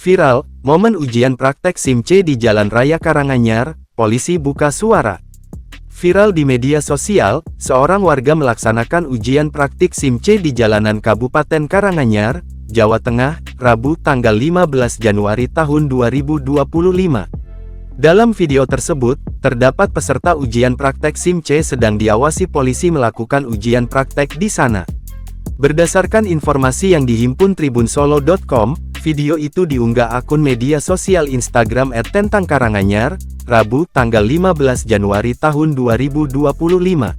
Viral, momen ujian praktek SIM C di Jalan Raya Karanganyar, polisi buka suara. Viral di media sosial, seorang warga melaksanakan ujian praktik SIM C di jalanan Kabupaten Karanganyar, Jawa Tengah, Rabu tanggal 15 Januari tahun 2025. Dalam video tersebut, terdapat peserta ujian praktek SIM C sedang diawasi polisi melakukan ujian praktek di sana. Berdasarkan informasi yang dihimpun tribunsolo.com, video itu diunggah akun media sosial Instagram @tentangkaranganyar, Rabu tanggal 15 Januari tahun 2025.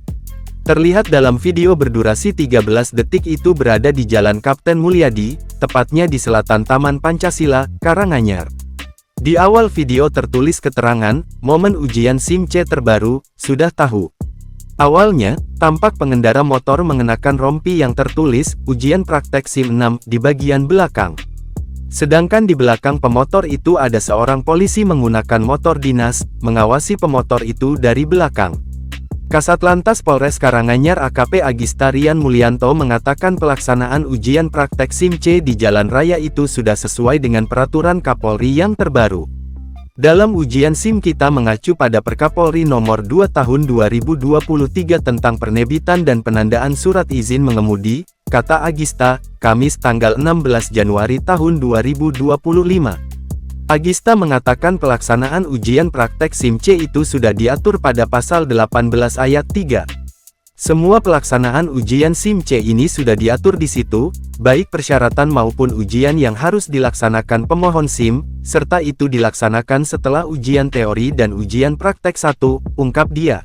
Terlihat dalam video berdurasi 13 detik itu berada di Jalan Kapten Mulyadi, tepatnya di selatan Taman Pancasila, Karanganyar. Di awal video tertulis keterangan, momen ujian SIM C terbaru, sudah tahu. Awalnya, tampak pengendara motor mengenakan rompi yang tertulis, ujian praktek SIM 6, di bagian belakang. Sedangkan di belakang pemotor itu ada seorang polisi menggunakan motor dinas, mengawasi pemotor itu dari belakang. Kasat Lantas Polres Karanganyar AKP Agista Rian Mulyanto mengatakan pelaksanaan ujian praktek SIM C di jalan raya itu sudah sesuai dengan peraturan Kapolri yang terbaru. Dalam ujian SIM kita mengacu pada Perkapolri nomor 2 tahun 2023 tentang penerbitan dan penandaan surat izin mengemudi, kata Agista, Kamis tanggal 16 Januari tahun 2025. Agista mengatakan pelaksanaan ujian praktek SIM C itu sudah diatur pada pasal 18 ayat 3. Semua pelaksanaan ujian SIM C ini sudah diatur di situ, baik persyaratan maupun ujian yang harus dilaksanakan pemohon SIM, serta itu dilaksanakan setelah ujian teori dan ujian praktek 1, ungkap dia.